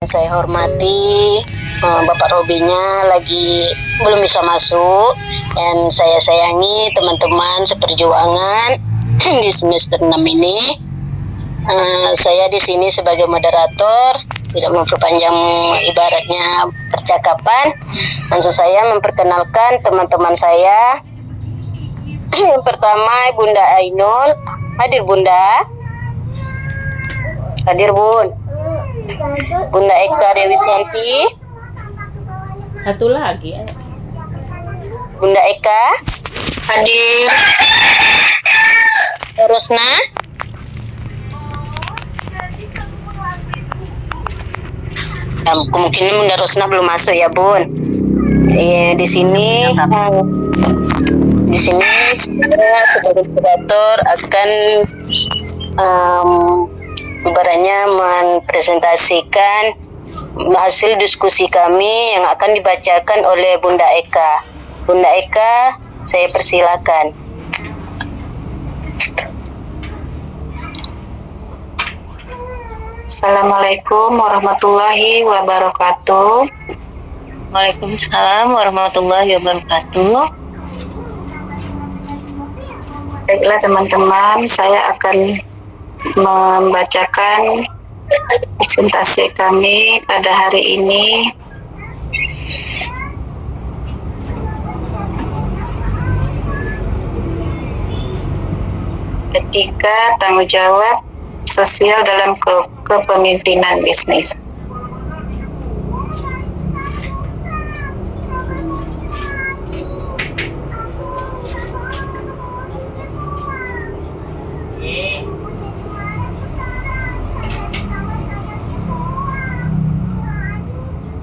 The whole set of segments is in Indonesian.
Saya hormati Bapak Robinya lagi belum bisa masuk, dan saya sayangi teman-teman seperjuangan di semester 6 ini. Saya di sini sebagai moderator, tidak memperpanjang ibaratnya percakapan. Maksud saya memperkenalkan teman-teman saya. Yang pertama Bunda Ainul, hadir Bunda. Hadir Bun. Bunda Eka Dewi Santi. Satu lagi ya. Bunda Eka Hadir. Rosna. Kemungkinan Bunda Rosna belum masuk ya Bun. Di sini saya sebagai moderator akan ibaratnya mempresentasikan hasil diskusi kami yang akan dibacakan oleh Bunda Eka. Bunda Eka, saya persilakan. Assalamualaikum warahmatullahi wabarakatuh. Waalaikumsalam warahmatullahi wabarakatuh. Baiklah teman-teman, saya akan membacakan presentasi kami pada hari ini. Etika tanggung jawab sosial dalam kepemimpinan bisnis.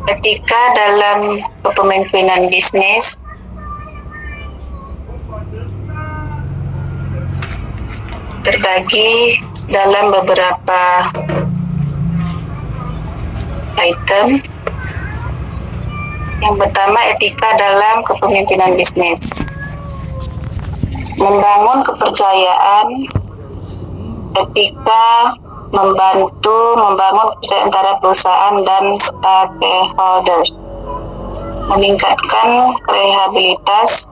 Etika dalam kepemimpinan bisnis terbagi dalam beberapa item. Yang pertama, etika dalam kepemimpinan bisnis. Membangun kepercayaan. Etika membantu membangun kepercayaan antara perusahaan dan stakeholders, meningkatkan rehabilitas.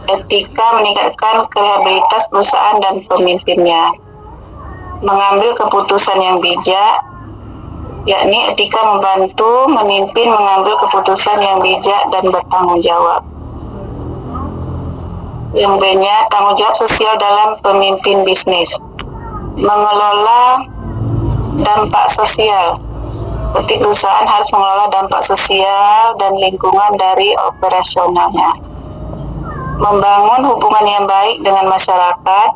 Etika meningkatkan rehabilitas perusahaan dan pemimpinnya, mengambil keputusan yang bijak, yakni etika membantu memimpin mengambil keputusan yang bijak dan bertanggung jawab. Yang B-nya, tanggung jawab sosial dalam pemimpin bisnis, mengelola dampak sosial. Seperti perusahaan harus mengelola dampak sosial dan lingkungan dari operasionalnya. Membangun hubungan yang baik dengan masyarakat.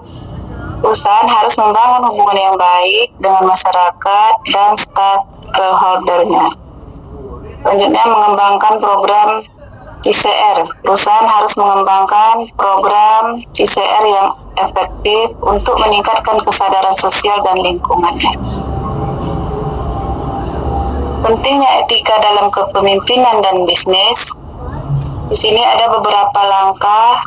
Perusahaan harus membangun hubungan yang baik dengan masyarakat dan stakeholder-nya. Selanjutnya, mengembangkan program CSR. Perusahaan harus mengembangkan program CSR yang efektif untuk meningkatkan kesadaran sosial dan lingkungannya. Pentingnya etika dalam kepemimpinan dan bisnis. Di sini ada beberapa langkah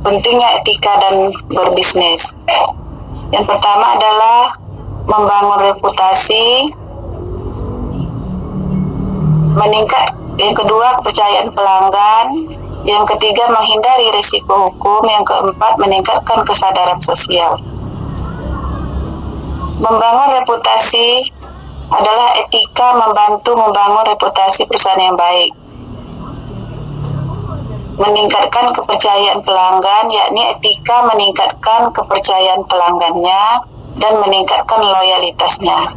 pentingnya etika dan berbisnis. Yang pertama adalah membangun reputasi, yang kedua kepercayaan pelanggan, yang ketiga menghindari risiko hukum, yang keempat meningkatkan kesadaran sosial. Membangun reputasi adalah etika membantu membangun reputasi perusahaan yang baik. Meningkatkan kepercayaan pelanggan, yakni etika meningkatkan kepercayaan pelanggannya dan meningkatkan loyalitasnya.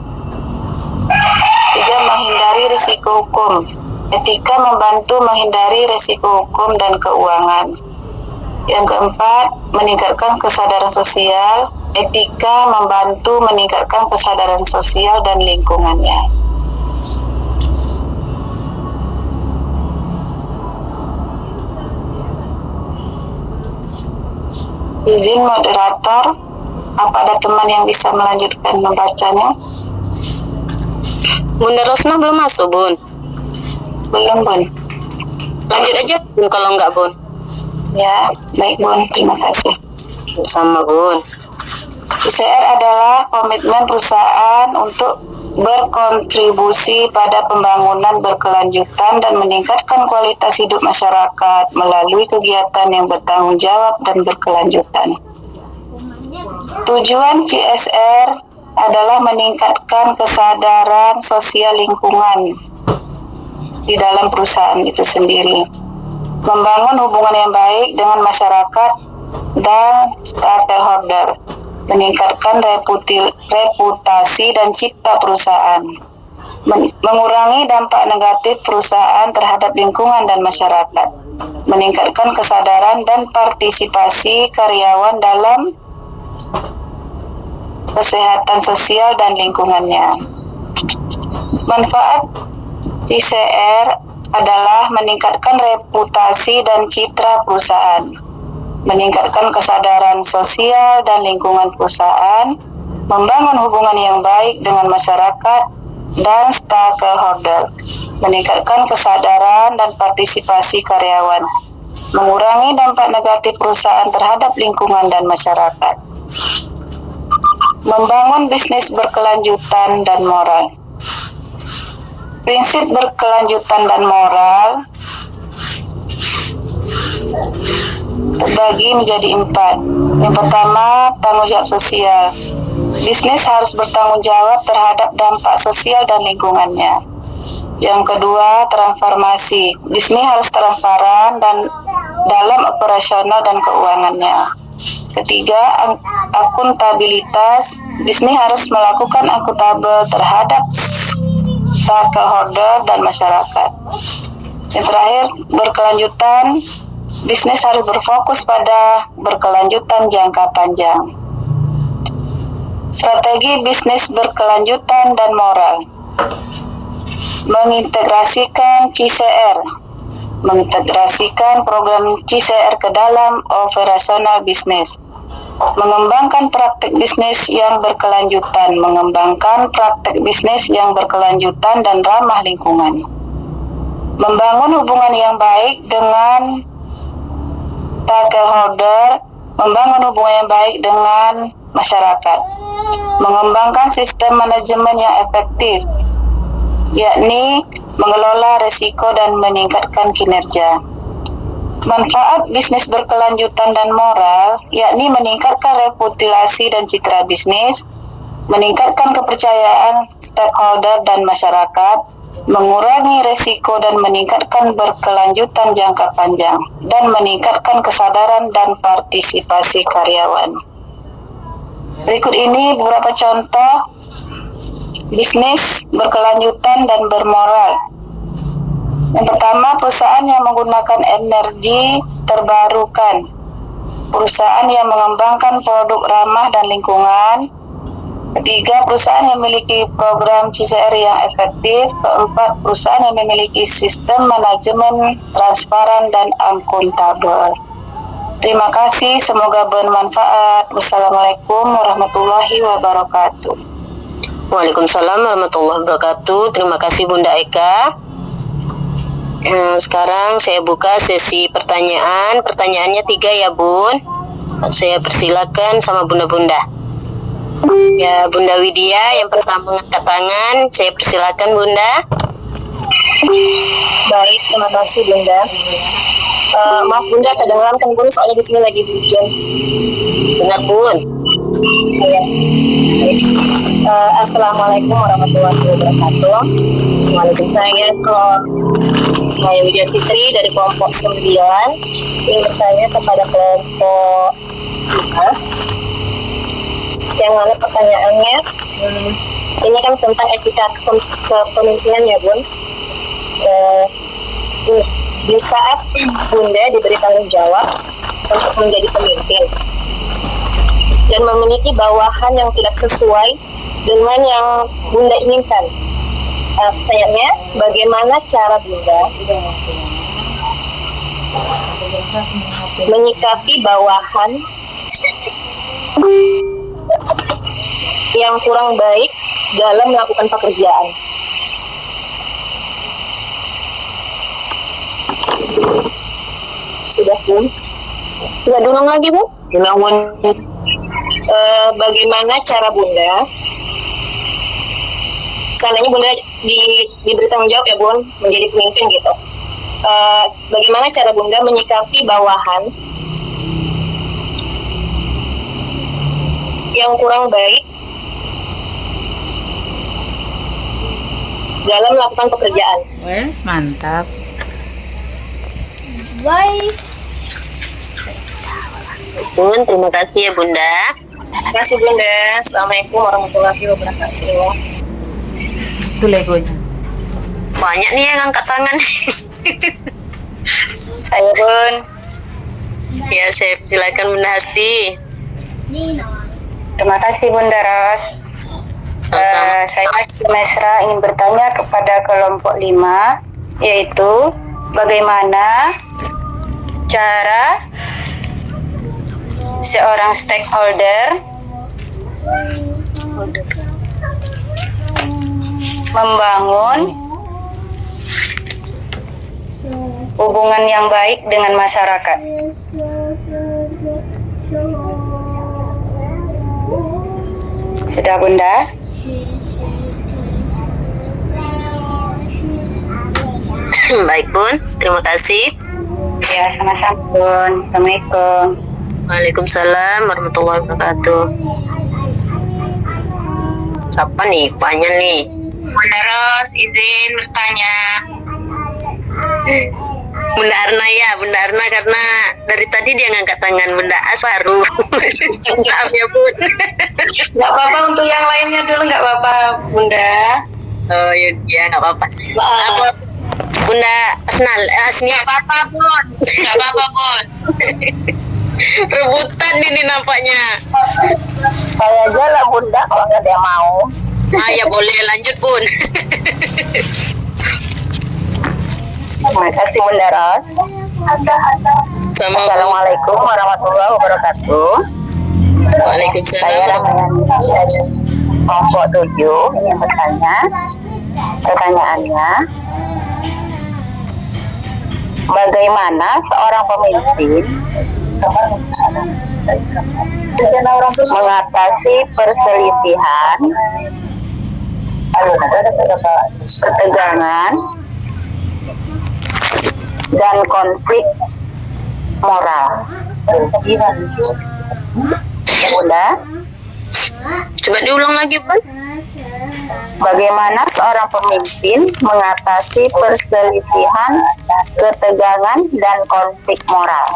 Tiga, menghindari risiko hukum. Etika membantu menghindari risiko hukum dan keuangan. Yang keempat, meningkatkan kesadaran sosial. Etika membantu meningkatkan kesadaran sosial dan lingkungannya. Izin moderator, apa ada teman yang bisa melanjutkan membacanya? Bunda Rosna belum masuk Bun. Belum, Bun. Lanjut aja Bun kalau enggak Bun. Ya, baik Bun, terima kasih. Sama Bun. CSR adalah komitmen perusahaan untuk berkontribusi pada pembangunan berkelanjutan dan meningkatkan kualitas hidup masyarakat melalui kegiatan yang bertanggung jawab dan berkelanjutan. Tujuan CSR adalah meningkatkan kesadaran sosial lingkungan di dalam perusahaan itu sendiri, membangun hubungan yang baik dengan masyarakat dan stakeholder, meningkatkan reputasi dan cipta perusahaan, mengurangi dampak negatif perusahaan terhadap lingkungan dan masyarakat, meningkatkan kesadaran dan partisipasi karyawan dalam kesehatan sosial dan lingkungannya. Manfaat CSR adalah meningkatkan reputasi dan citra perusahaan, meningkatkan kesadaran sosial dan lingkungan perusahaan, membangun hubungan yang baik dengan masyarakat dan stakeholder, meningkatkan kesadaran dan partisipasi karyawan, mengurangi dampak negatif perusahaan terhadap lingkungan dan masyarakat, membangun bisnis berkelanjutan dan moral. Prinsip berkelanjutan dan moral terbagi menjadi 4. Yang pertama, tanggung jawab sosial. Bisnis harus bertanggung jawab terhadap dampak sosial dan lingkungannya. Yang kedua, transformasi. Bisnis harus transparan dan dalam operasional dan keuangannya. Ketiga, akuntabilitas. Bisnis harus melakukan akuntabel terhadap stakeholder dan masyarakat. Yang terakhir, berkelanjutan. Bisnis harus berfokus pada berkelanjutan jangka panjang. Strategi bisnis berkelanjutan dan moral. Mengintegrasikan CSR. Mengintegrasikan program CSR ke dalam operasional bisnis. Mengembangkan praktik bisnis yang berkelanjutan. Mengembangkan praktik bisnis yang berkelanjutan dan ramah lingkungan. Membangun hubungan yang baik dengan stakeholder, membangun hubungan yang baik dengan masyarakat, mengembangkan sistem manajemen yang efektif, yakni mengelola risiko dan meningkatkan kinerja. Manfaat bisnis berkelanjutan dan moral, yakni meningkatkan reputasi dan citra bisnis, meningkatkan kepercayaan stakeholder dan masyarakat, mengurangi risiko dan meningkatkan berkelanjutan jangka panjang, dan meningkatkan kesadaran dan partisipasi karyawan. Berikut ini beberapa contoh bisnis berkelanjutan dan bermoral. Yang pertama, perusahaan yang menggunakan energi terbarukan, perusahaan yang mengembangkan produk ramah dan lingkungan. Ketiga, perusahaan yang memiliki program CSR yang efektif. Keempat, perusahaan yang memiliki sistem manajemen transparan dan akuntabel. Terima kasih, semoga bermanfaat. Wassalamualaikum warahmatullahi wabarakatuh. Waalaikumsalam warahmatullahi wabarakatuh. Terima kasih Bunda Eka. Sekarang saya buka sesi pertanyaan. Pertanyaannya 3 ya Bun. Saya persilakan sama bunda-bunda. Ya, Bunda Widya yang pertama mengangkat tangan. Saya persilakan Bunda. Baik, terima kasih Bunda. Maaf Bunda, kedengaran kan Bun, soalnya di sini lagi hujan. Benar Bun. Ya. Assalamualaikum warahmatullahi wabarakatuh. Saya Widya Fitri dari kelompok 9 ingin bertanya kepada kelompok 5. Yang mana pertanyaannya, ini kan tentang etika kepemimpinan ya Bun. Di saat Bunda diberi tanggung jawab untuk menjadi pemimpin dan memiliki bawahan yang tidak sesuai dengan yang Bunda inginkan, pertanyaannya, bagaimana cara Bunda menyikapi bawahan yang kurang baik dalam melakukan pekerjaan? Sudah Bun? Tidak diulang lagi Bu? Ulang Bun. bagaimana cara Bunda, seandainya Bunda diberi tanggung jawab ya Bun, menjadi pemimpin gitu. Bagaimana cara Bunda menyikapi bawahan yang kurang baik dalam melakukan pekerjaan? Wes, mantap. Bye. Bun, terima kasih ya Bunda. Terima kasih Bunda. Assalamualaikum warahmatullahi wabarakatuh. Itu legonya. Banyak nih yang angkat tangan. Saya Bun. Ya, saya silakan Bunda Hasti. Terima kasih Bunda Ros. Sama-sama. Saya Hasti Mesra ingin bertanya kepada kelompok 5, yaitu bagaimana cara seorang stakeholder membangun hubungan yang baik dengan masyarakat. Sudah Bunda? Baik Bun, terima kasih. Ya, sama-sama Bun. Assalamualaikum. Waalaikumsalam warahmatullahi wabarakatuh. Siapa nih? Banyak nih. Bunda Ros, izin bertanya. Bunda Arna ya, Bunda Arna karena dari tadi dia ngangkat tangan. Bunda Aswaru. Maaf ya Bun. Nggak apa-apa, untuk yang lainnya dulu nggak apa-apa Bunda. Oh ya nggak apa-apa. Apa? Bunda Asnal, Asnia. Nggak apa-apa Bun. Nggak apa-apa Bun. Rebutan ini nampaknya. Saya aja lah Bunda kalau nggak ada yang mau. Ya boleh lanjut Bun. Terima kasih Bunda Ros. Sama Bun. Assalamualaikum warahmatullahi wabarakatuh. Saya Waalaikumsalam. dari kelompok 7 yang bertanya. Pertanyaannya, bagaimana seorang pemimpin mengatasi perselisihan, ketegangan, dan konflik moral? Bunda, Coba diulang lagi Bun. bagaimana seorang pemimpin mengatasi perselisihan, ketegangan, dan konflik moral?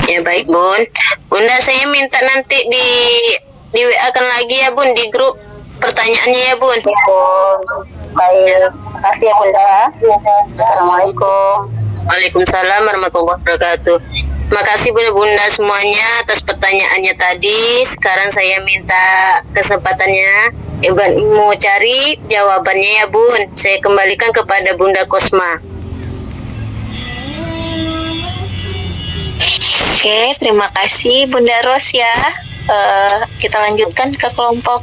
Ya baik Bun. Bunda saya minta nanti di WA kan lagi ya Bun di grup pertanyaannya ya Bun. Baik, terima kasih ya Bunda. Assalamualaikum. Waalaikumsalam warahmatullahi wabarakatuh. Terima kasih Bunda semuanya atas pertanyaannya tadi. Sekarang saya minta kesempatannya mau cari jawabannya ya Bun. Saya kembalikan kepada Bunda Kosma. Oke, terima kasih Bunda Ros ya. Kita lanjutkan ke kelompok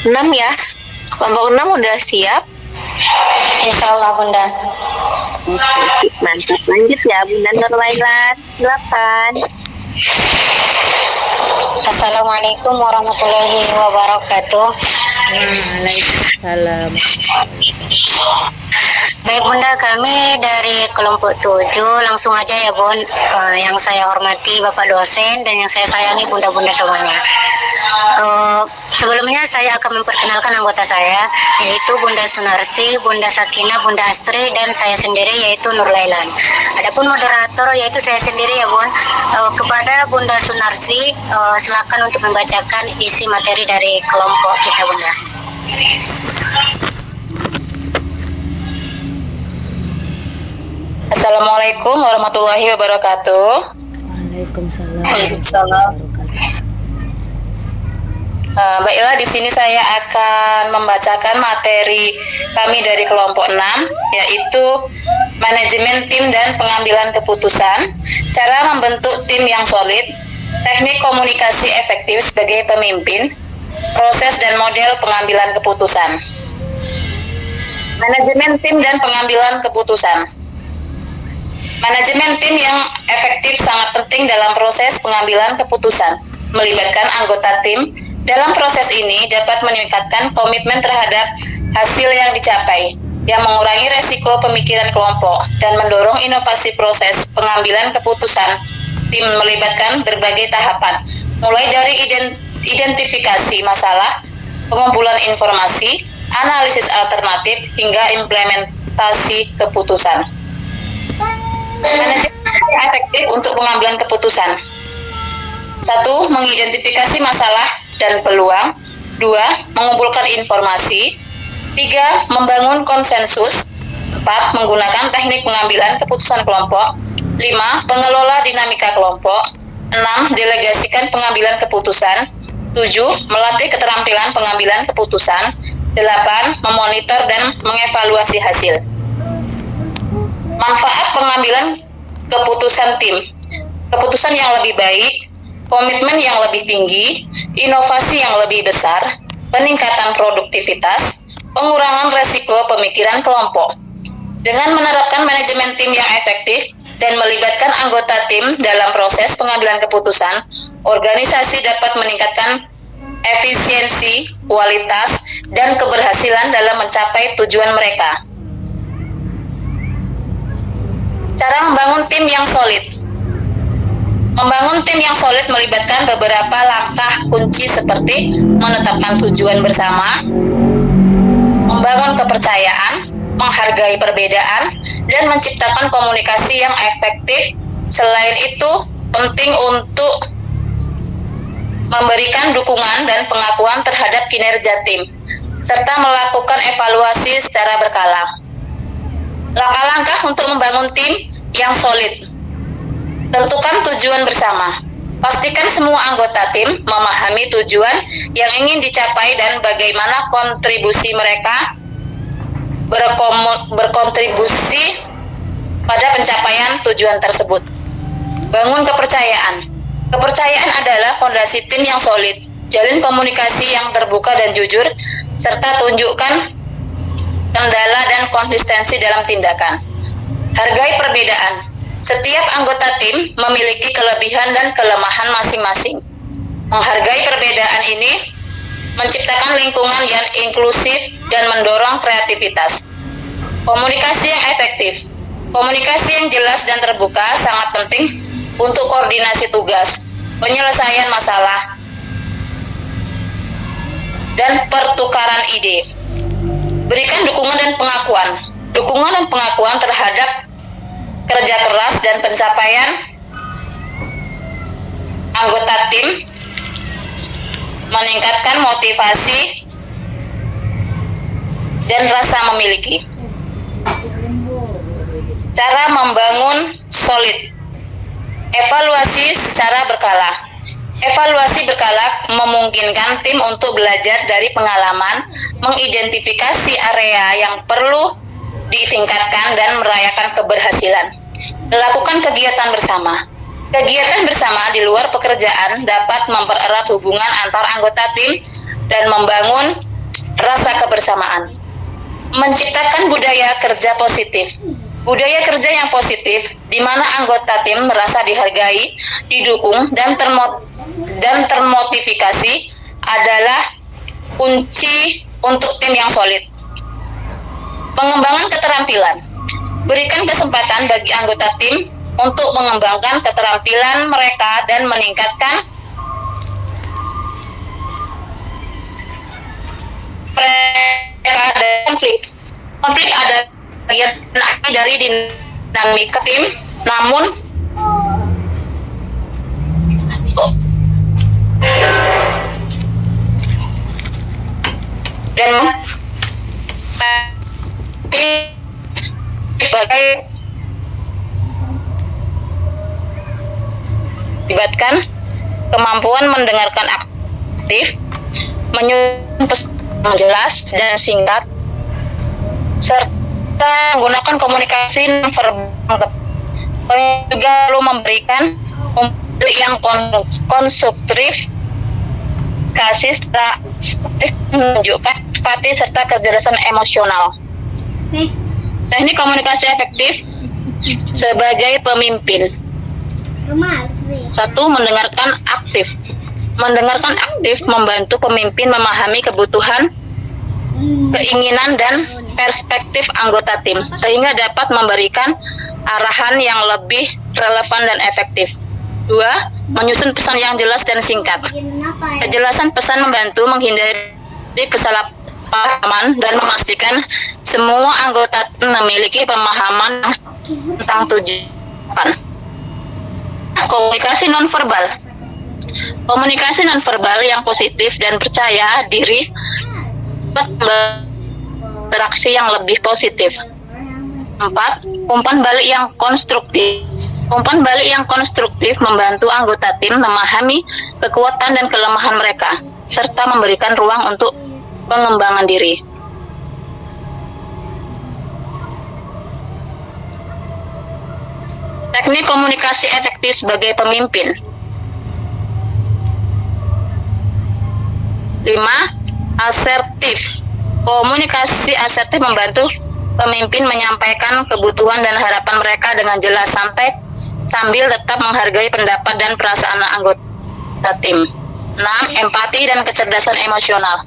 6 ya. Kelompok 6 udah siap? Insya Allah Bunda. Mantap, lanjut ya Bunda Nurlailan. Silakan. Assalamualaikum warahmatullahi wabarakatuh. Waalaikumsalam. Baik Bunda, kami dari kelompok 7 langsung aja ya Bun. Yang saya hormati Bapak dosen dan yang saya sayangi Bunda-Bunda semuanya. Sebelumnya saya akan memperkenalkan anggota saya, yaitu Bunda Sunarsi, Bunda Sakinah, Bunda Astri, dan saya sendiri yaitu Nurlailan. Adapun moderator yaitu saya sendiri ya Bun. Kepada Bunda Sunarsi, silakan untuk membacakan isi materi dari kelompok kita Bunda. Assalamualaikum warahmatullahi wabarakatuh. Waalaikumsalam. Waalaikumsalam. Baiklah, di sini saya akan membacakan materi kami dari kelompok 6, yaitu manajemen tim dan pengambilan keputusan, cara membentuk tim yang solid, teknik komunikasi efektif sebagai pemimpin, proses dan model pengambilan keputusan. Manajemen tim dan pengambilan keputusan. Manajemen tim yang efektif sangat penting dalam proses pengambilan keputusan. Melibatkan anggota tim dalam proses ini dapat meningkatkan komitmen terhadap hasil yang dicapai, yang mengurangi resiko pemikiran kelompok, dan mendorong inovasi proses pengambilan keputusan. Tim melibatkan berbagai tahapan, mulai dari identifikasi masalah, pengumpulan informasi, analisis alternatif, hingga implementasi keputusan. Manajemen yang efektif untuk pengambilan keputusan. 1. Mengidentifikasi masalah dan peluang. 2. Mengumpulkan informasi. 3. Membangun konsensus. 4. Menggunakan teknik pengambilan keputusan kelompok. 5. Pengelola dinamika kelompok. 6. Delegasikan pengambilan keputusan. 7. Melatih keterampilan pengambilan keputusan. 8. Memonitor dan mengevaluasi hasil. Manfaat pengambilan keputusan tim. Keputusan yang lebih baik, komitmen yang lebih tinggi, inovasi yang lebih besar, peningkatan produktivitas, pengurangan resiko pemikiran kelompok. Dengan menerapkan manajemen tim yang efektif dan melibatkan anggota tim dalam proses pengambilan keputusan, organisasi dapat meningkatkan efisiensi, kualitas, dan keberhasilan dalam mencapai tujuan mereka. Cara membangun tim yang solid. Membangun tim yang solid melibatkan beberapa langkah kunci seperti menetapkan tujuan bersama, membangun kepercayaan, menghargai perbedaan, dan menciptakan komunikasi yang efektif. Selain itu, penting untuk memberikan dukungan dan pengakuan terhadap kinerja tim, serta melakukan evaluasi secara berkala. Langkah-langkah untuk membangun tim yang solid. Tentukan tujuan bersama. Pastikan semua anggota tim memahami tujuan yang ingin dicapai dan bagaimana kontribusi mereka berkontribusi pada pencapaian tujuan tersebut. Bangun kepercayaan. Kepercayaan adalah fondasi tim yang solid. Jalin komunikasi yang terbuka dan jujur, serta tunjukkan kendala dan konsistensi dalam tindakan. Hargai perbedaan. Setiap anggota tim memiliki kelebihan dan kelemahan masing-masing. Menghargai perbedaan ini menciptakan lingkungan yang inklusif dan mendorong kreativitas. Komunikasi yang efektif. Komunikasi yang jelas dan terbuka sangat penting untuk koordinasi tugas, penyelesaian masalah, dan pertukaran ide. Berikan dukungan dan pengakuan. Dukungan dan pengakuan terhadap kerja keras dan pencapaian anggota tim meningkatkan motivasi dan rasa memiliki. Cara membangun solid. Evaluasi secara berkala. Evaluasi berkala memungkinkan tim untuk belajar dari pengalaman, mengidentifikasi area yang perlu ditingkatkan dan merayakan keberhasilan. Lakukan kegiatan bersama. Kegiatan bersama di luar pekerjaan dapat mempererat hubungan antar anggota tim dan membangun rasa kebersamaan. Menciptakan budaya kerja positif. Budaya kerja yang positif, di mana anggota tim merasa dihargai, didukung, dan termotivasi adalah kunci untuk tim yang solid. Pengembangan keterampilan. Berikan kesempatan bagi anggota tim untuk mengembangkan keterampilan mereka dan meningkatkan mereka ada konflik. Konflik ada bagian dari dinamika tim, namun dan sebagai melibatkan kemampuan mendengarkan aktif, menyusun pesan yang jelas dan singkat, serta menggunakan komunikasi non-verbal. Juga perlu memberikan yang konstruktif, kasih serta menunjukkan empati serta kecerdasan emosional. Teknik komunikasi efektif sebagai pemimpin. 1. Mendengarkan aktif. Mendengarkan aktif membantu pemimpin memahami kebutuhan, keinginan, dan perspektif anggota tim, sehingga dapat memberikan arahan yang lebih relevan dan efektif. 2. Menyusun pesan yang jelas dan singkat. Kejelasan pesan membantu menghindari kesalahpahaman dan memastikan semua anggota tim memiliki pemahaman tentang tujuan. Komunikasi nonverbal. Komunikasi nonverbal yang positif dan percaya diri beraksi yang lebih positif. 4. Umpan balik yang konstruktif. Umpan balik yang konstruktif membantu anggota tim memahami kekuatan dan kelemahan mereka, serta memberikan ruang untuk pengembangan diri. Teknik komunikasi efektif sebagai pemimpin. 5. Asertif. Komunikasi asertif membantu pemimpin menyampaikan kebutuhan dan harapan mereka dengan jelas sambil tetap menghargai pendapat dan perasaan anggota tim. 6. Empati dan kecerdasan emosional.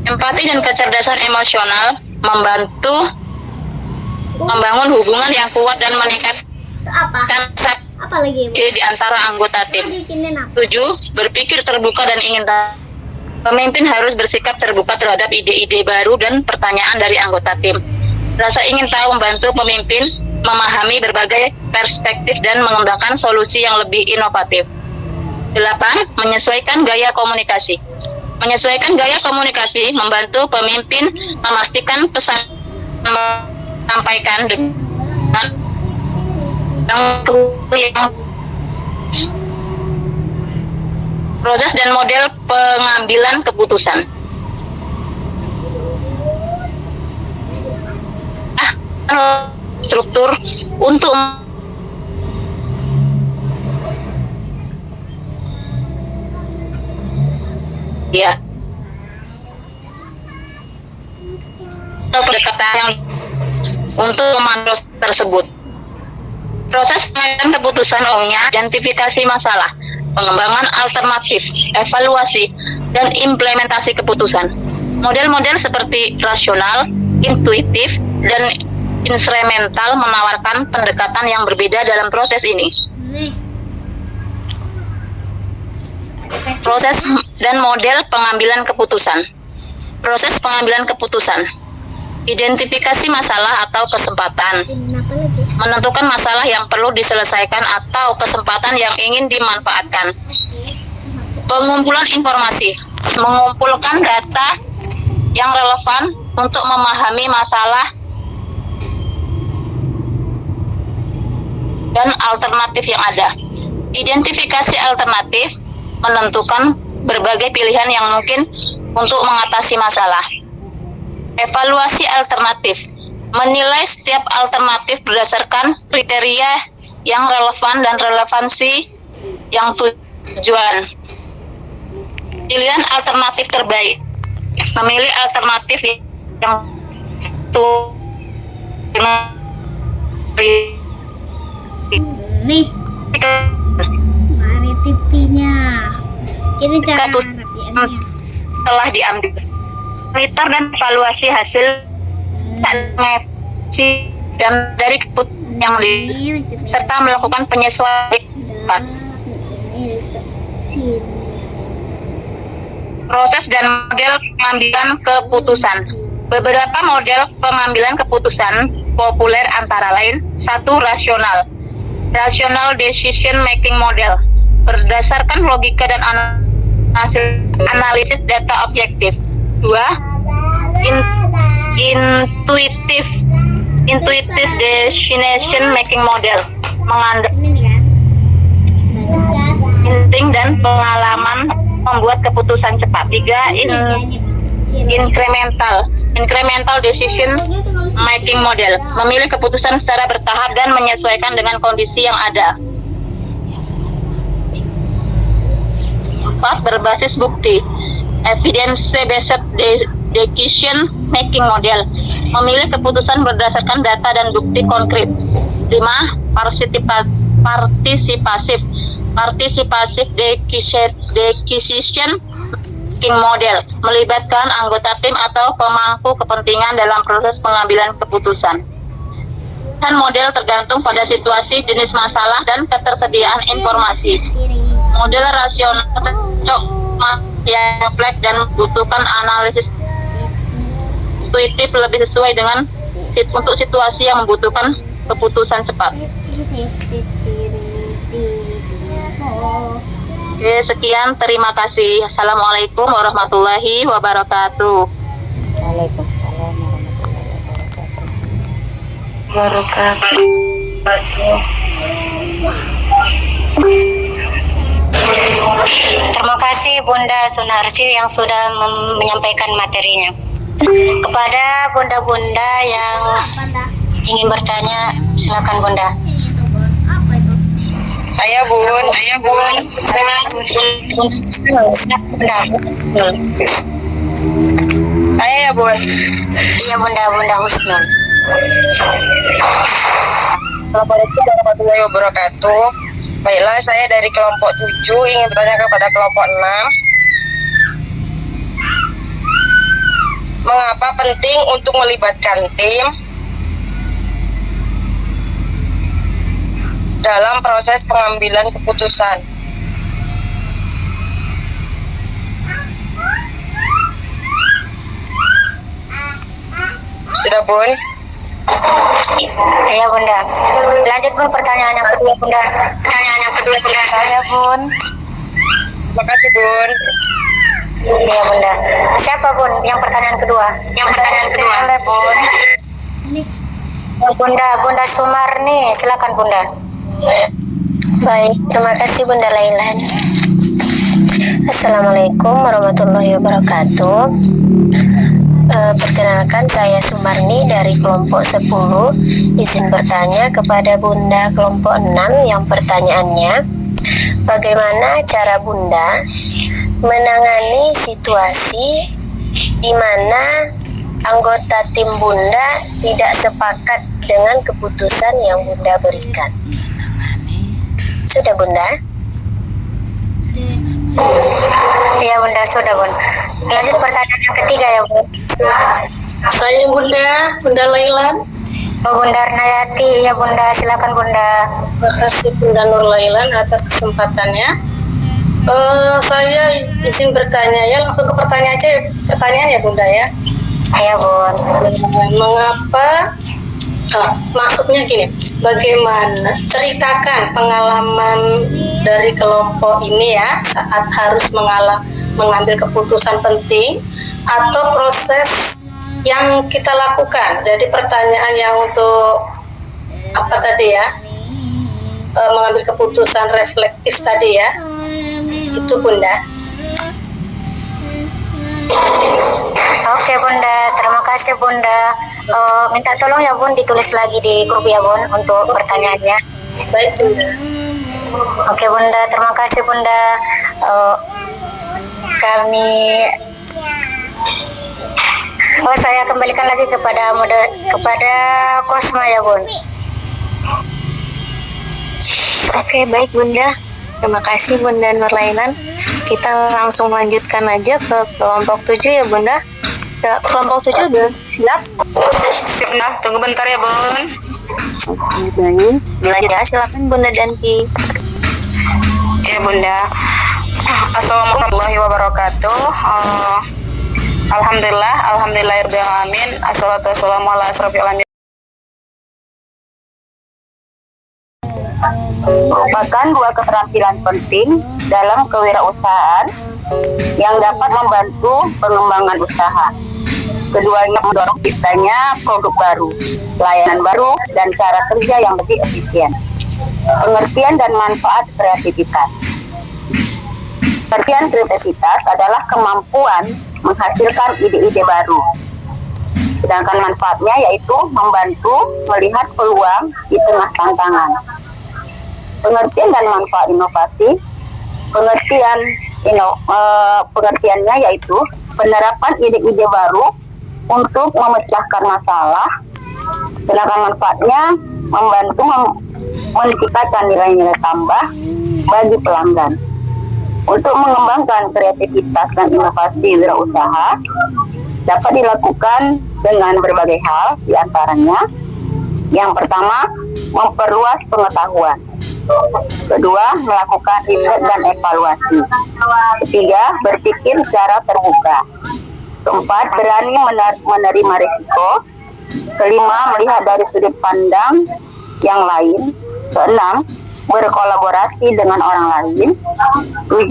Empati dan kecerdasan emosional membantu membangun hubungan yang kuat dan meningkatkan di antara anggota tim. 7. Berpikir terbuka dan ingin tahu. Pemimpin harus bersikap terbuka terhadap ide-ide baru dan pertanyaan dari anggota tim. Rasa ingin tahu membantu pemimpin memahami berbagai perspektif dan mengembangkan solusi yang lebih inovatif. 8. Menyesuaikan gaya komunikasi. Menyesuaikan gaya komunikasi membantu pemimpin memastikan pesan disampaikan dengan yang proses dan model pengambilan keputusan. Struktur untuk pendekatan yang untuk memandu tersebut. Proses pengambilan keputusan umumnya identifikasi masalah, pengembangan alternatif, evaluasi, dan implementasi keputusan. Model-model seperti rasional, intuitif, dan instrumental menawarkan pendekatan yang berbeda dalam proses ini. Proses dan model pengambilan keputusan. Proses pengambilan keputusan. Identifikasi masalah atau kesempatan. Menentukan masalah yang perlu diselesaikan atau kesempatan yang ingin dimanfaatkan. Pengumpulan informasi. Mengumpulkan data yang relevan untuk memahami masalah dan alternatif yang ada. Identifikasi alternatif. Menentukan berbagai pilihan yang mungkin untuk mengatasi masalah. Evaluasi alternatif. Menilai setiap alternatif berdasarkan kriteria yang relevan dan relevansi yang tujuan. Pilihan alternatif terbaik. Memilih alternatif yang nih mari TV-nya ini cara rapiannya telah diambil monitor dan evaluasi hasil dan dari keputusan yang serta melakukan penyesuaian. Proses dan model pengambilan keputusan. Beberapa model pengambilan keputusan populer antara lain: 1. Rational decision making model, berdasarkan logika dan analisis data objektif. 2. Intuitive decision making model, mengandalkan insting dan pengalaman membuat keputusan cepat. 3. Incremental decision making model, memilih keputusan secara bertahap dan menyesuaikan dengan kondisi yang ada. 4. Berbasis bukti, evidence-based decision making model, memilih keputusan berdasarkan data dan bukti konkret. Partisipasif decision making model, melibatkan anggota tim atau pemangku kepentingan dalam proses pengambilan keputusan. Dan model tergantung pada situasi, jenis masalah, dan ketersediaan informasi. Model rasional cocok yang kompleks dan membutuhkan analisis intuitif lebih sesuai dengan untuk situasi yang membutuhkan keputusan cepat. Oke, sekian, terima kasih. Assalamualaikum warahmatullahi wabarakatuh. Waalaikumsalam warahmatullahi wabarakatuh. Terima kasih Bunda Sunarsi yang sudah menyampaikan materinya. Kepada bunda-bunda yang ingin bertanya, silakan Bunda. Ayah Bun. Bunda. Ayah ya Bun. Iya Bunda Husnul. Assalamualaikum warahmatullahi wabarakatuh. Baiklah, saya dari kelompok 7 ingin bertanya kepada kelompok 6. Mengapa penting untuk melibatkan tim dalam proses pengambilan keputusan? Sudah Bun? Iya Bunda. Lanjut Bun, pertanyaan yang kedua Bunda. Saya Bun. Terima kasih Bun. Iya Bunda. Siapa Bun yang pertanyaan kedua? Oleh Bun. Bunda Sumarni, silakan Bunda. Baik, terima kasih Bunda Lailan. Assalamualaikum warahmatullahi wabarakatuh. Perkenalkan, saya Sumarni dari kelompok 10. Izin bertanya kepada Bunda kelompok 6 yang pertanyaannya, bagaimana cara Bunda menangani situasi di mana anggota tim Bunda tidak sepakat dengan keputusan yang Bunda berikan? Sudah Bunda? Iya Bunda, sudah Bun. Lanjut pertanyaan yang ketiga ya Bun. Saya Bunda Lailan. Bunda Nayati, ya Bunda, silakan Bunda. Terima kasih Bunda Nur Lailan atas kesempatannya. Saya izin bertanya ya, langsung ke pertanyaan ya Bunda ya. Iya Bun. Mengapa? Maksudnya gini, bagaimana ceritakan pengalaman dari kelompok ini ya saat harus mengambil keputusan penting atau proses yang kita lakukan. Jadi pertanyaan yang untuk apa tadi ya, mengambil keputusan reflektif tadi ya, itu Bunda. Oke Bunda, terima kasih Bunda. Minta tolong ya Bun, ditulis lagi di grup ya Bun untuk pertanyaannya. Baik Bunda. Oke Bunda, terima kasih Bunda. Saya kembalikan lagi kepada Kosma ya Bun. Oke, baik Bunda. Terima kasih Bunda Nurlainan. Kita langsung lanjutkan aja ke kelompok 7 ya Bunda. Kelompok 7 udah siap? Siap Bunda, tunggu bentar ya Bun. Oke, baik. Lanjut ya, silakan Bunda Danti. Ya Bunda. Assalamualaikum warahmatullahi wabarakatuh. Alhamdulillahirabbil alamin. Assalatu wassalamu ala asrofil anbiya. Merupakan dua keterampilan penting dalam kewirausahaan yang dapat membantu pengembangan usaha. Keduanya mendorong ciptanya produk baru, layanan baru, dan cara kerja yang lebih efisien. Pengertian dan manfaat kreativitas. Pengertian kreativitas adalah kemampuan menghasilkan ide-ide baru. Sedangkan manfaatnya yaitu membantu melihat peluang di tengah tantangan. Pengertian dan manfaat inovasi. Pengertiannya yaitu penerapan ide-ide baru untuk memecahkan masalah. Sedangkan manfaatnya membantu menciptakan nilai-nilai tambah bagi pelanggan. Untuk mengembangkan kreativitas dan inovasi wirausaha dapat dilakukan dengan berbagai hal, diantaranya yang pertama, memperluas pengetahuan. Kedua, melakukan riset dan evaluasi. Ketiga, berpikir secara terbuka. Keempat, berani menerima risiko. Kelima, melihat dari sudut pandang yang lain. Keenam, berkolaborasi dengan orang lain. 7.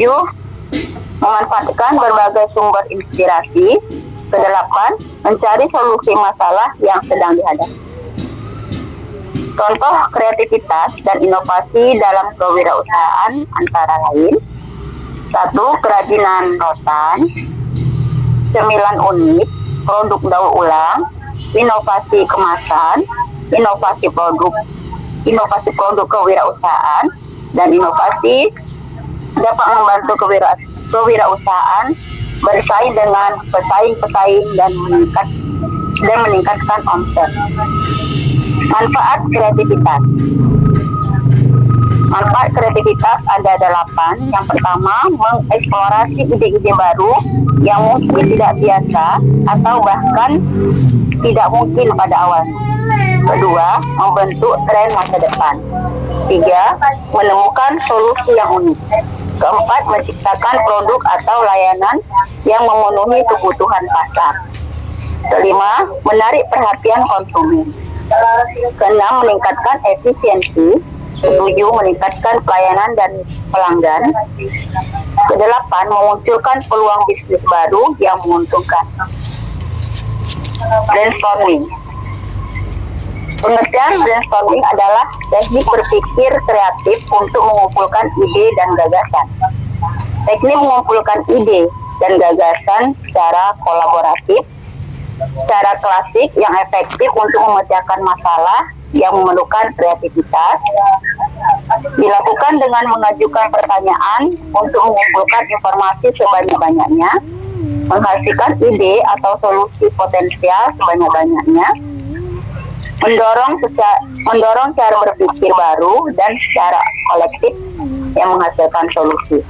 Memanfaatkan berbagai sumber inspirasi. Kedelapan, mencari solusi masalah yang sedang dihadapi. Contoh kreativitas dan inovasi dalam kewirausahaan antara lain: 1. Kerajinan rotan, cemilan unik, produk daur ulang, inovasi kemasan, inovasi produk kewirausahaan, dan inovasi dapat membantu kewirausahaan bersaing dengan pesaing-pesaing dan meningkatkan omset. Manfaat kreativitas. Manfaat kreativitas ada 8. Yang pertama, mengeksplorasi ide-ide baru yang mungkin tidak biasa atau bahkan tidak mungkin pada awalnya. Kedua, membentuk tren masa depan. 3. Menemukan solusi yang unik. Keempat, menciptakan produk atau layanan yang memenuhi kebutuhan pasar. Kelima, menarik perhatian konsumen. Keenam, meningkatkan efisiensi. 7. Meningkatkan pelayanan dan pelanggan. Kedelapan, memunculkan peluang bisnis baru yang menguntungkan. Brainstorming. Pengertian brainstorming adalah teknik berpikir kreatif untuk mengumpulkan ide dan gagasan. Teknik mengumpulkan ide dan gagasan secara kolaboratif, cara klasik yang efektif untuk memecahkan masalah yang memerlukan kreativitas, dilakukan dengan mengajukan pertanyaan untuk mengumpulkan informasi sebanyak-banyaknya, menghasilkan ide atau solusi potensial sebanyak-banyaknya, mendorong cara berpikir baru dan secara kolektif yang menghasilkan solusi.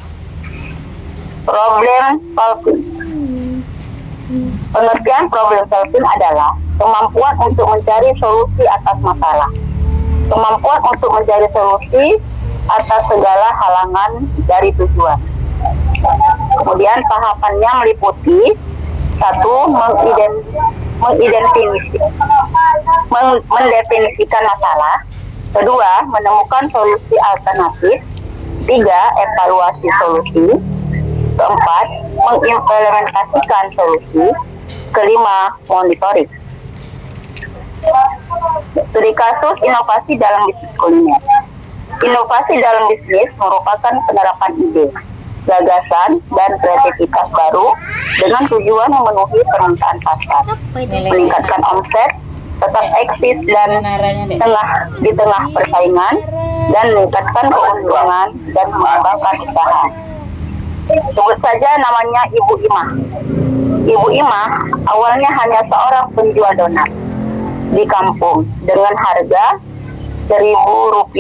Problem solving. Pengertian problem solving adalah kemampuan untuk mencari solusi atas masalah, kemampuan untuk mencari solusi atas segala halangan dari tujuan. Kemudian tahapannya meliputi: 1. Mendefinisikan masalah. 2. Menemukan solusi alternatif. 3. Evaluasi solusi. 4. Mengimplementasikan solusi. 5. Monitoring. Studi kasus inovasi dalam bisnis kuliner. Inovasi dalam bisnis merupakan penerapan ide, gagasan, dan kreativitas baru dengan tujuan memenuhi permintaan pasar, meningkatkan omset, tetap eksis dan di tengah persaingan, dan meningkatkan keuntungan dan mengembangkan usaha. Sebut saja namanya Ibu Imah. Ibu Imah awalnya hanya seorang penjual donat di kampung dengan harga Rp1.000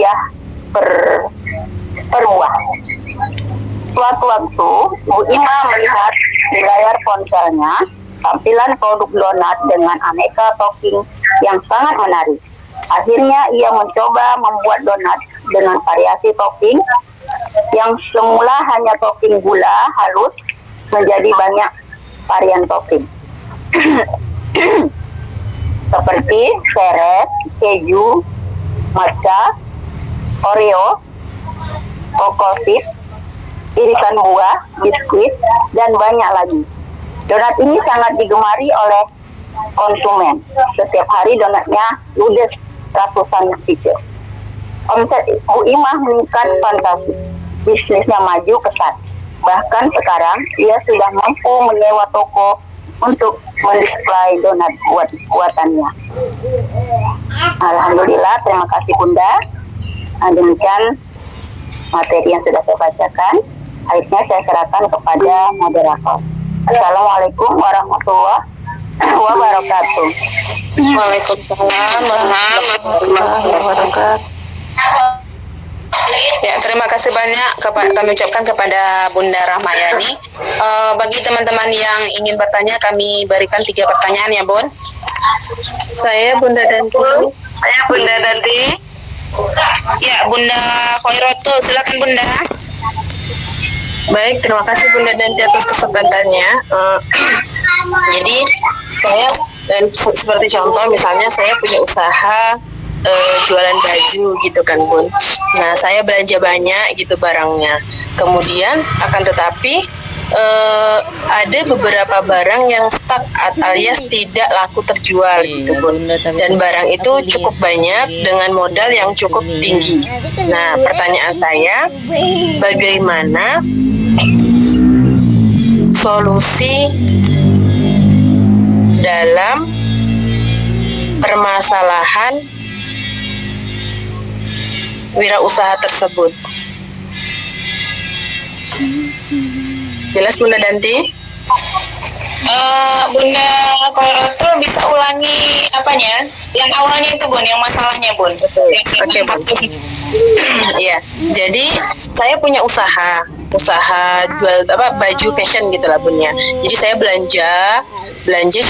per buah. Suatu waktu, Bu Ima melihat di layar ponselnya tampilan produk donat dengan aneka topping yang sangat menarik. Akhirnya ia mencoba membuat donat dengan variasi topping yang semula hanya topping gula halus menjadi banyak varian topping. Seperti seret, keju, matcha, Oreo, kokosip, irisan buah, biskuit, dan banyak lagi. Donat ini sangat digemari oleh konsumen. Setiap hari donatnya ludes ratusan piece. Omset Bu Imah meningkat fantastis. Bisnisnya maju pesat. Bahkan sekarang ia sudah mampu menyewa toko untuk mendisplay donat buatannya. Alhamdulillah, terima kasih Bunda. Demikian materi yang sudah saya bacakan. Akhirnya saya serahkan kepada moderator. Assalamualaikum warahmatullahi wabarakatuh. Waalaikumsalam warahmatullahi wabarakatuh. Ya, terima kasih banyak kami ucapkan kepada Bunda Rahmayani. Bagi teman-teman yang ingin bertanya, kami berikan 3 pertanyaan ya, Bun. Saya Bunda Danti. Ya, Bunda Khairotul, silakan Bunda. Baik, terima kasih Bunda Danti atas kesempatannya. Jadi saya dan seperti contoh misalnya saya punya usaha jualan baju gitu kan Bun. Nah saya belanja banyak gitu barangnya. Kemudian akan tetapi ada beberapa barang yang stuck alias tidak laku terjual gitu Bun. Dan barang itu cukup banyak dengan modal yang cukup tinggi. Nah pertanyaan saya, bagaimana solusi dalam permasalahan wirausaha tersebut? Jelas Bunda Danti? Bunda Khairotul bisa ulangi apanya? Yang awalnya itu Bun, yang masalahnya Bun. Oke, Bun. Iya, jadi saya punya usaha jual baju fashion gitu lah Bun ya. Jadi saya belanja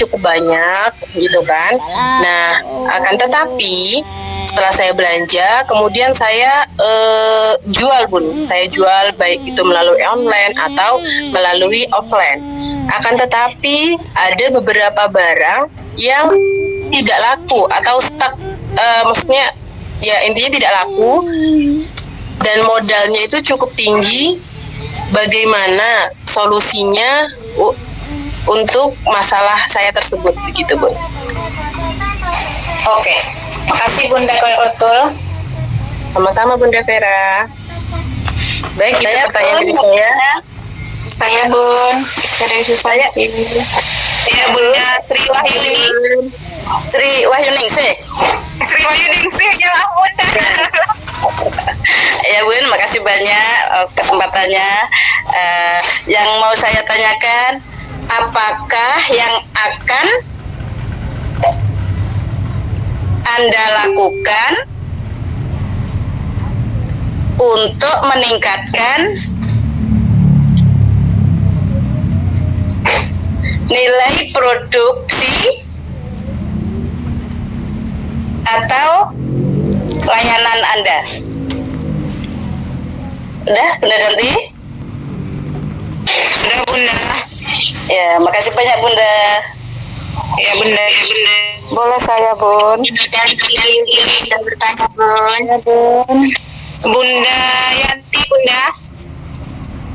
cukup banyak gitu kan. Nah, akan tetapi setelah saya belanja, kemudian saya jual Bun. Saya jual baik itu melalui online atau melalui offline. Akan tetapi ada beberapa barang yang tidak laku atau stuck, maksudnya ya intinya tidak laku dan modalnya itu cukup tinggi. Bagaimana solusinya untuk masalah saya tersebut begitu Bun? Oke, makasih Bunda Khairotul. Sama-sama Bunda Vera. Baik, itu pertanyaan dari saya. Bun, dari saya. Ya Bunda Sri Wahyuningsih, ya Bunda. Ya Bun, makasih banyak kesempatannya. Yang mau saya tanyakan, apakah yang akan Anda lakukan untuk meningkatkan nilai produksi atau layanan Anda? Udah, Bunda Danti? Sudah Bunda. Ya, makasih banyak Bunda. Ya Bunda. Boleh saya, Bun? Sudah bertanya Bun. Bunda Yanti, Bunda.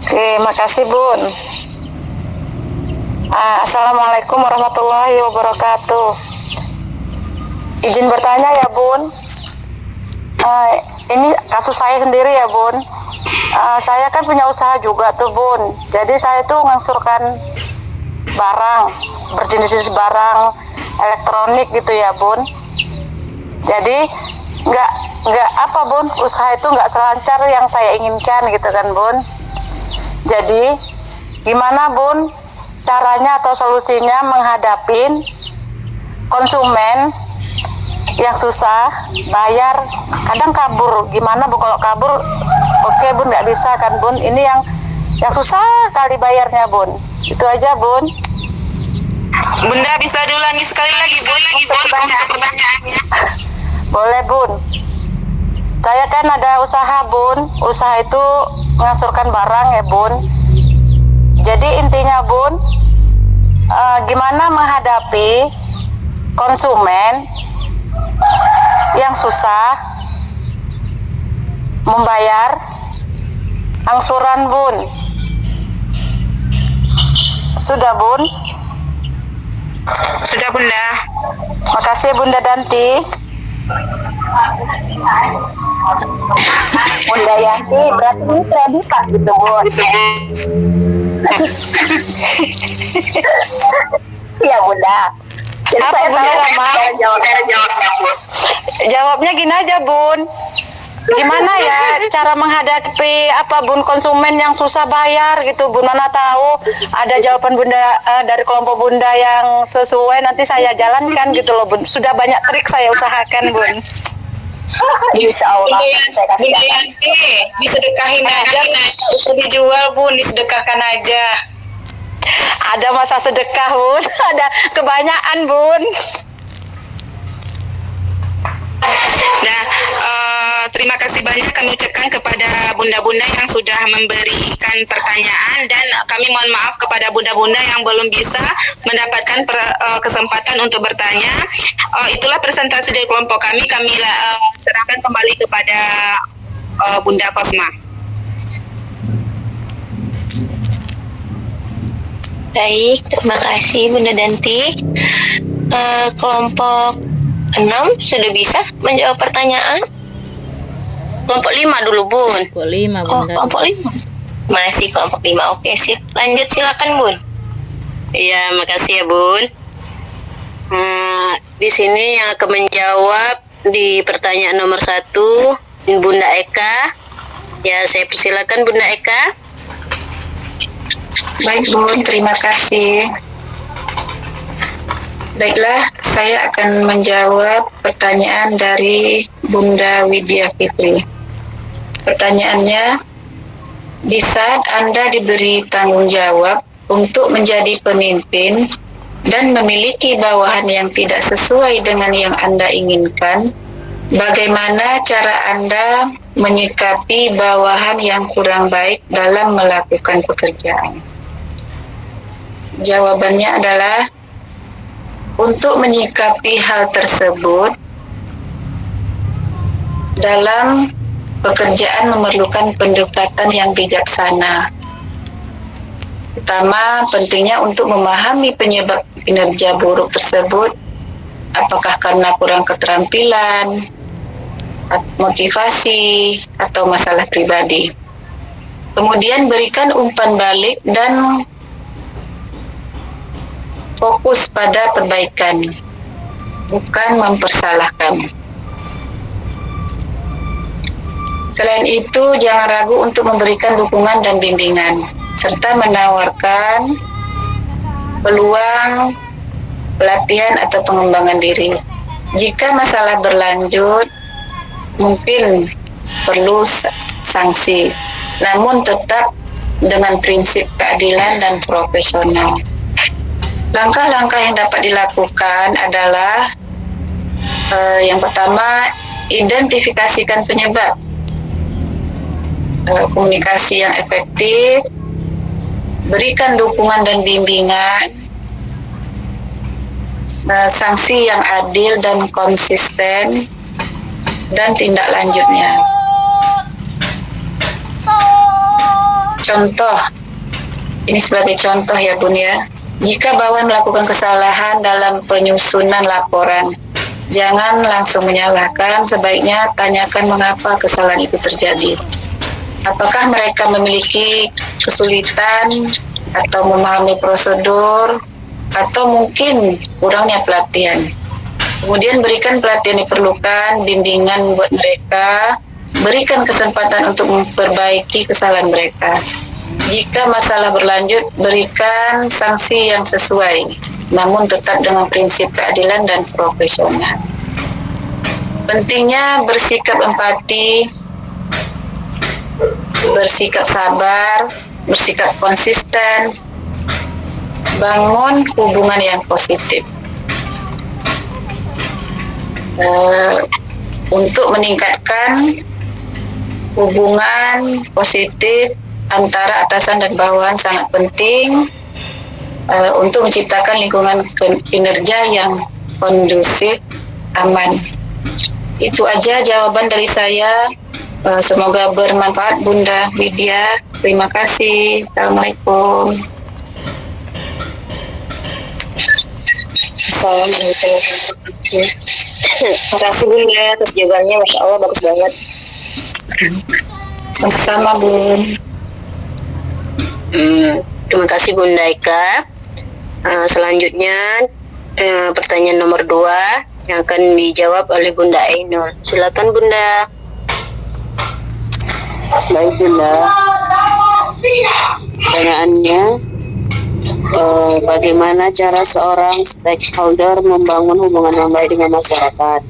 Oke, makasih, Bun. Assalamualaikum warahmatullahi wabarakatuh. Izin bertanya ya, Bun. Ini kasus saya sendiri ya, Bun. Saya kan punya usaha juga tuh, Bun. Jadi saya tuh ngangsurkan barang, berjenis-jenis barang elektronik gitu ya, Bun. Jadi nggak apa, Bun, usaha itu nggak selancar yang saya inginkan gitu kan, Bun. Jadi gimana, Bun, caranya atau solusinya menghadapin konsumen yang susah bayar, kadang kabur. Gimana, Bu, kalau kabur? Oke, Bun, nggak bisa kan, Bun. Ini yang susah kali bayarnya, Bun. Itu aja, Bun. Bunda bisa diulangi sekali lagi Bun pertanyaannya. Boleh, Bun. Saya kan ada usaha, Bun. Usaha itu mengasurkan barang ya, Bun. Jadi intinya, Bun, gimana menghadapi konsumen yang susah membayar angsuran, Bun. Sudah, Bun? Sudah Bunda. Makasih Bunda Danti. Bunda Yanti berarti ini kreditan gitu, Bun. Iya, Bunda. Jadi Apa saya Bunda tahu Rama? jawabnya gini aja, Bun. gimana ya cara menghadapi Bun konsumen yang susah bayar gitu Bun? Mana tahu ada jawaban Bunda dari kelompok Bunda yang sesuai, nanti saya jalankan gitu loh Bun. Sudah banyak trik saya usahakan Bun. Insya Allah saya kasih Bunda Yanti, disedekahin aja, usah dijual Bun, disedekahkan aja. Ada masa sedekah Bun, ada kebanyakan Bun. Nah, terima kasih banyak kami ucapkan kepada bunda-bunda yang sudah memberikan pertanyaan, dan kami mohon maaf kepada bunda-bunda yang belum bisa mendapatkan kesempatan untuk bertanya. Itulah presentasi dari kelompok kami serahkan kembali kepada Bunda Kosma. Baik, terima kasih Bunda Danti. Kelompok 6 sudah bisa menjawab pertanyaan? Kelompok 5 dulu Bun. Kelompok 5 Oh, Bunda. kelompok 5. Masih kelompok 5. Oke, sip. Lanjut silakan Bun. Iya, makasih ya Bun. Di sini yang akan menjawab di pertanyaan nomor 1 Bunda Eka. Ya, saya persilakan Bunda Eka. Baik Bun, terima kasih. Baiklah, saya akan menjawab pertanyaan dari Bunda Widya Fitri. Pertanyaannya, di saat Anda diberi tanggung jawab untuk menjadi pemimpin dan memiliki bawahan yang tidak sesuai dengan yang Anda inginkan, bagaimana cara Anda menyikapi bawahan yang kurang baik dalam melakukan pekerjaan? Jawabannya adalah, untuk menyikapi hal tersebut, dalam pekerjaan memerlukan pendekatan yang bijaksana. Pertama, pentingnya untuk memahami penyebab kinerja buruk tersebut, apakah karena kurang keterampilan, motivasi, atau masalah pribadi. Kemudian berikan umpan balik dan fokus pada perbaikan, bukan mempersalahkan. Selain itu, jangan ragu untuk memberikan dukungan dan bimbingan, serta menawarkan peluang pelatihan atau pengembangan diri. Jika masalah berlanjut, mungkin perlu sanksi, namun tetap dengan prinsip keadilan dan profesional. Langkah-langkah yang dapat dilakukan adalah yang pertama, identifikasikan penyebab, komunikasi yang efektif, berikan dukungan dan bimbingan, sanksi yang adil dan konsisten, dan tindak lanjutnya. Contoh, ini sebagai contoh ya Bun ya. Jika bawahan melakukan kesalahan dalam penyusunan laporan, jangan langsung menyalahkan, sebaiknya tanyakan mengapa kesalahan itu terjadi. Apakah mereka memiliki kesulitan atau memahami prosedur, atau mungkin kurangnya pelatihan. Kemudian berikan pelatihan yang diperlukan, bimbingan buat mereka, berikan kesempatan untuk memperbaiki kesalahan mereka. Jika masalah berlanjut, berikan sanksi yang sesuai, namun tetap dengan prinsip keadilan dan profesional. Pentingnya bersikap empati, bersikap sabar, bersikap konsisten, bangun hubungan yang positif. Untuk meningkatkan hubungan positif antara atasan dan bawahan sangat penting untuk menciptakan lingkungan kinerja yang kondusif, aman. Itu aja jawaban dari saya. Semoga bermanfaat Bunda Widya. Terima kasih. Assalamualaikum. Assalamualaikum. Terima kasih Bunda atas jawabannya, Masya Allah bagus banget. Sama-sama Bun. Terima kasih Bunda Eka. Selanjutnya pertanyaan nomor 2 yang akan dijawab oleh Bunda Ainul. Silakan Bunda. Baik Bunda, pertanyaannya, bagaimana cara seorang stakeholder membangun hubungan yang baik dengan masyarakat?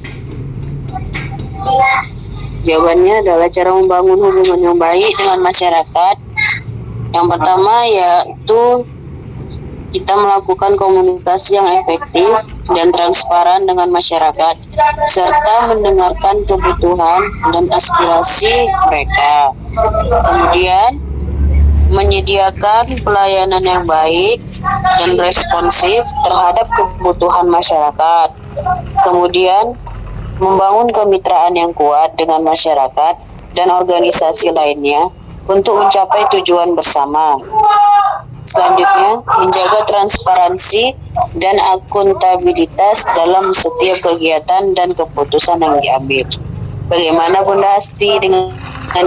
Jawabannya adalah cara membangun hubungan yang baik dengan masyarakat. Yang pertama yaitu kita melakukan komunikasi yang efektif dan transparan dengan masyarakat, serta mendengarkan kebutuhan dan aspirasi mereka. Kemudian, menyediakan pelayanan yang baik dan responsif terhadap kebutuhan masyarakat. Kemudian, membangun kemitraan yang kuat dengan masyarakat dan organisasi lainnya untuk mencapai tujuan bersama. Selanjutnya, menjaga transparansi dan akuntabilitas dalam setiap kegiatan dan keputusan yang diambil. Bagaimana Bunda Asti dengan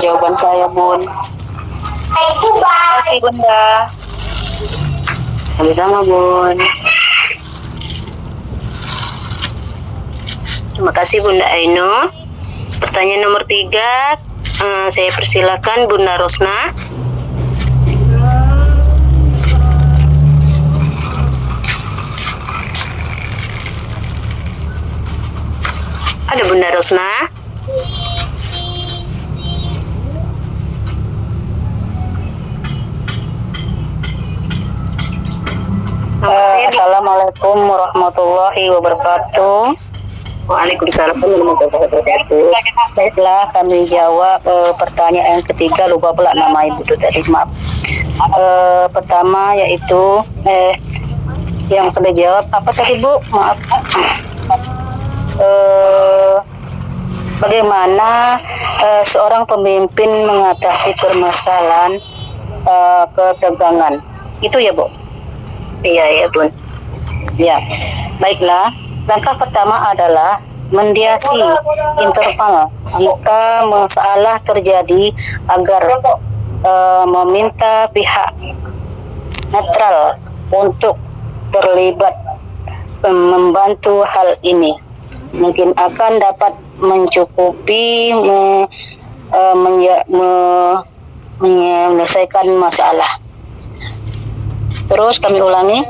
jawaban saya, Bun? Terima kasih Bunda. Sama-sama, Bun. Terima kasih Bunda Aino. Pertanyaan nomor 3, saya persilakan Bunda Rosna. Ada Bunda Rosna? Assalamualaikum warahmatullahi wabarakatuh. Waalaikumsalam warahmatullahi wabarakatuh. Baiklah, kami jawab pertanyaan yang ketiga, lupa pula nama Ibu itu tadi, maaf. Pertama yaitu yang perlu jawab apa tadi Bu? Maaf. Bagaimana seorang pemimpin mengatasi permasalahan ketegangan? Itu ya Bu? Iya ya Bun. Ya, baiklah. Langkah pertama adalah mediasi internal jika masalah terjadi agar meminta pihak netral untuk terlibat membantu hal ini. Mungkin akan dapat mencukupi menyelesaikan masalah. Terus kami ulangi.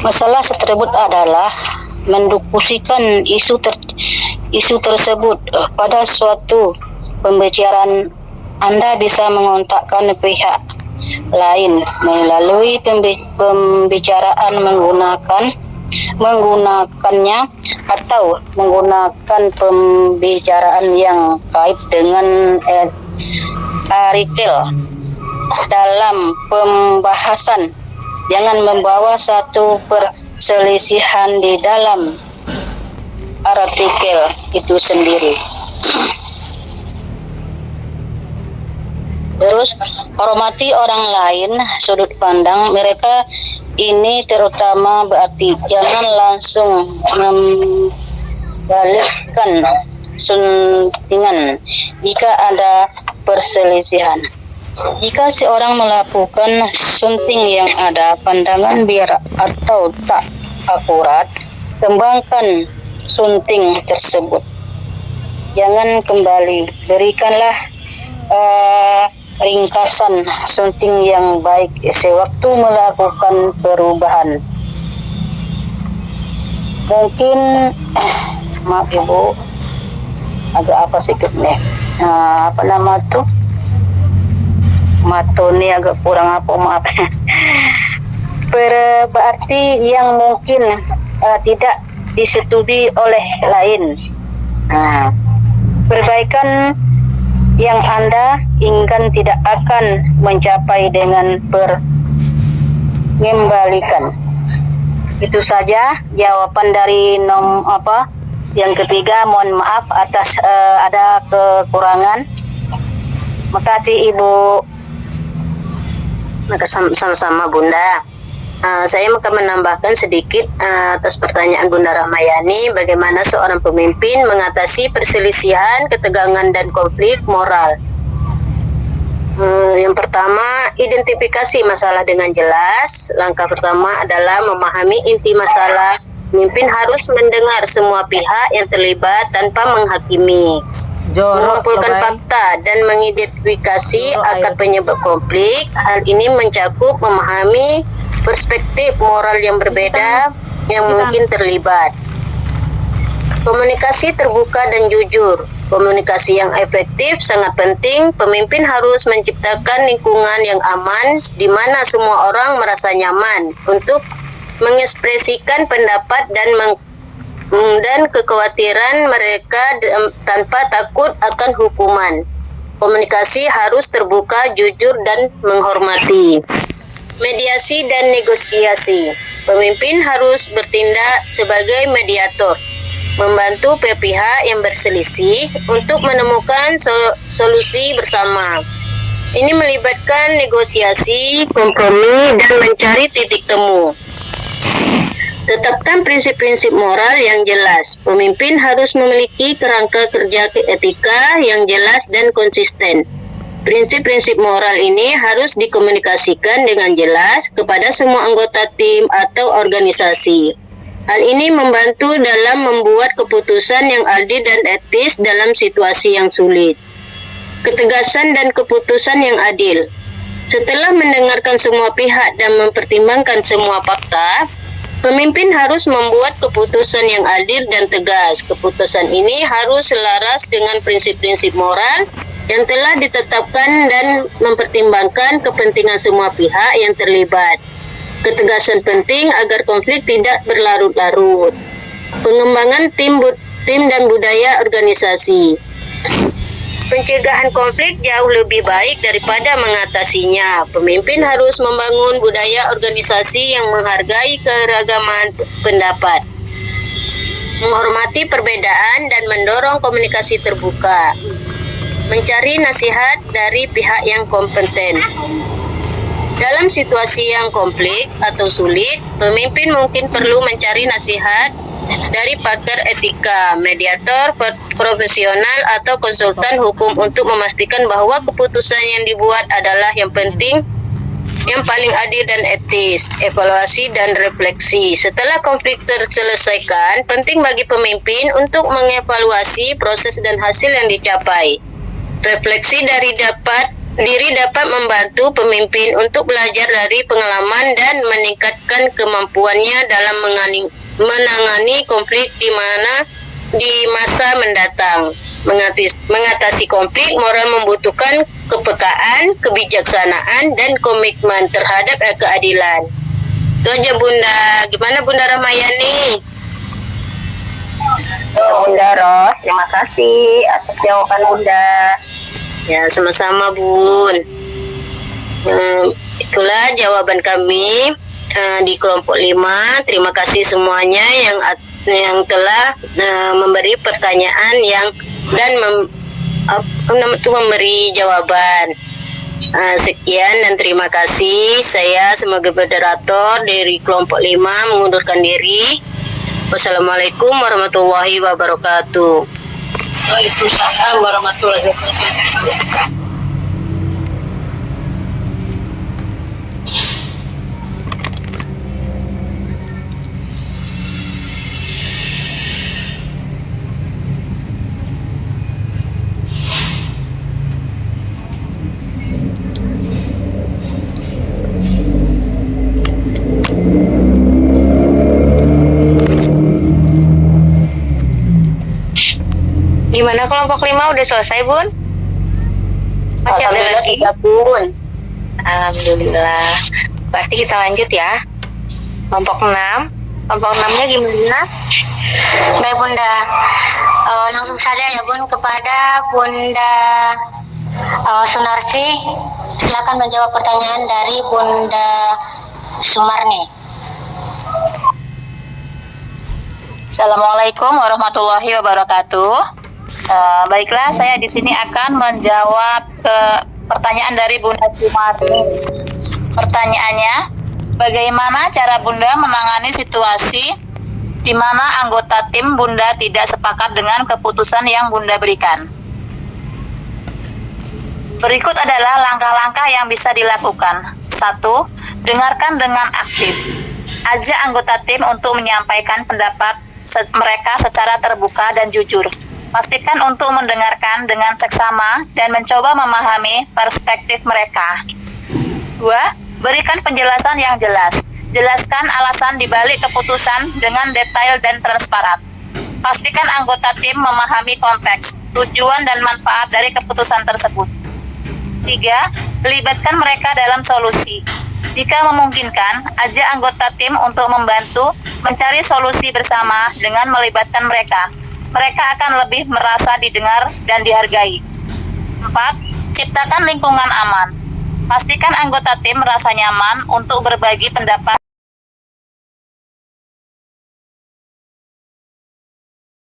Masalah tersebut adalah mendiskusikan isu tersebut pada suatu pembicaraan. Anda bisa mengontakkan pihak lain melalui pembicaraan menggunakannya atau menggunakan pembicaraan yang kait dengan artikel dalam pembahasan. Jangan membawa satu perselisihan di dalam artikel itu sendiri. Terus, hormati orang lain, sudut pandang mereka ini terutama, berarti jangan langsung membalikkan suntingan jika ada perselisihan. Jika seorang melakukan sunting yang ada pandangan biar atau tak akurat, kembangkan sunting tersebut. Jangan kembali, berikanlah ringkasan sunting yang baik sewaktu melakukan perubahan. Mungkin maaf Ibu, agak apa sedikit nih, apa nama tuh, matoni agak kurang apa, maaf. Berarti yang mungkin tidak disetujui oleh lain. Perbaikan yang Anda inginkan tidak akan mencapai dengan mengembalikan. Itu saja jawaban dari yang ketiga. Mohon maaf atas ada kekurangan. Makasih Ibu. Sama-sama Bunda. Saya akan menambahkan sedikit atas pertanyaan Bunda Rahmayani, bagaimana seorang pemimpin mengatasi perselisihan, ketegangan dan konflik moral. Yang pertama, identifikasi masalah dengan jelas. Langkah pertama adalah memahami inti masalah. Pemimpin harus mendengar semua pihak yang terlibat tanpa menghakimi. mengumpulkan fakta dan mengidentifikasi akar penyebab konflik. Hal ini mencakup memahami perspektif moral yang berbeda yang mungkin terlibat. Komunikasi terbuka dan jujur. Komunikasi yang efektif sangat penting. Pemimpin harus menciptakan lingkungan yang aman di mana semua orang merasa nyaman untuk mengekspresikan pendapat dan kekhawatiran mereka tanpa takut akan hukuman. Komunikasi harus terbuka, jujur, dan menghormati. Mediasi dan negosiasi. Pemimpin harus bertindak sebagai mediator, membantu pihak yang berselisih untuk menemukan solusi bersama. Ini melibatkan negosiasi, kompromi, dan mencari titik temu. Tetapkan prinsip-prinsip moral yang jelas. Pemimpin harus memiliki kerangka kerja etika yang jelas dan konsisten. Prinsip-prinsip moral ini harus dikomunikasikan dengan jelas kepada semua anggota tim atau organisasi. Hal ini membantu dalam membuat keputusan yang adil dan etis dalam situasi yang sulit. Ketegasan dan keputusan yang adil. Setelah mendengarkan semua pihak dan mempertimbangkan semua fakta, pemimpin harus membuat keputusan yang adil dan tegas. Keputusan ini harus selaras dengan prinsip-prinsip moral yang telah ditetapkan dan mempertimbangkan kepentingan semua pihak yang terlibat. Ketegasan penting agar konflik tidak berlarut-larut. Pengembangan tim dan budaya organisasi. Pencegahan konflik jauh lebih baik daripada mengatasinya. Pemimpin harus membangun budaya organisasi yang menghargai keragaman pendapat, menghormati perbedaan, dan mendorong komunikasi terbuka. Mencari nasihat dari pihak yang kompeten. Dalam situasi yang konflik atau sulit, pemimpin mungkin perlu mencari nasihat dari pakar etika, mediator profesional, atau konsultan hukum untuk memastikan bahwa keputusan yang dibuat adalah yang penting, yang paling adil dan etis. Evaluasi dan refleksi. Setelah konflik terselesaikan, penting bagi pemimpin untuk mengevaluasi proses dan hasil yang dicapai. Refleksi diri dapat membantu pemimpin untuk belajar dari pengalaman dan meningkatkan kemampuannya dalam menangani konflik di masa mendatang. Mengatasi konflik moral membutuhkan kepekaan, kebijaksanaan, dan komitmen terhadap keadilan. Itu aja Bunda. Gimana Bunda Ramayani? Bunda Ros, terima kasih atas jawaban Bunda. Ya, sama-sama Bun. Itulah jawaban kami di kelompok 5. Terima kasih semuanya yang telah memberi pertanyaan dan memberi jawaban. Sekian dan terima kasih. Saya sebagai moderator dari kelompok 5 mengundurkan diri. Wassalamualaikum warahmatullahi wabarakatuh. Waalaikumsalam warahmatullahi wabarakatuh. Gimana kelompok 5 udah selesai Bun? Masih ada lagi Bun? Alhamdulillah. Pasti kita lanjut ya. Kelompok 6. Kelompok 6-nya gimana? Baik Bunda, langsung saja ya Bun kepada Bunda Sunarsi. Silakan menjawab pertanyaan dari Bunda Sumarni. Assalamualaikum warahmatullahi wabarakatuh. Baiklah, saya di sini akan menjawab pertanyaan dari Bunda Sumarni. Pertanyaannya, bagaimana cara Bunda menangani situasi di mana anggota tim Bunda tidak sepakat dengan keputusan yang Bunda berikan? Berikut adalah langkah-langkah yang bisa dilakukan. 1. Dengarkan dengan aktif. Ajak anggota tim untuk menyampaikan pendapat mereka secara terbuka dan jujur. Pastikan untuk mendengarkan dengan seksama dan mencoba memahami perspektif mereka. 2. Berikan penjelasan yang jelas. Jelaskan alasan dibalik keputusan dengan detail dan transparan. Pastikan anggota tim memahami konteks, tujuan, dan manfaat dari keputusan tersebut. 3. Libatkan mereka dalam solusi. Jika memungkinkan, ajak anggota tim untuk membantu mencari solusi bersama dengan melibatkan mereka. Mereka akan lebih merasa didengar dan dihargai. 4. Ciptakan lingkungan aman. Pastikan anggota tim merasa nyaman untuk berbagi pendapat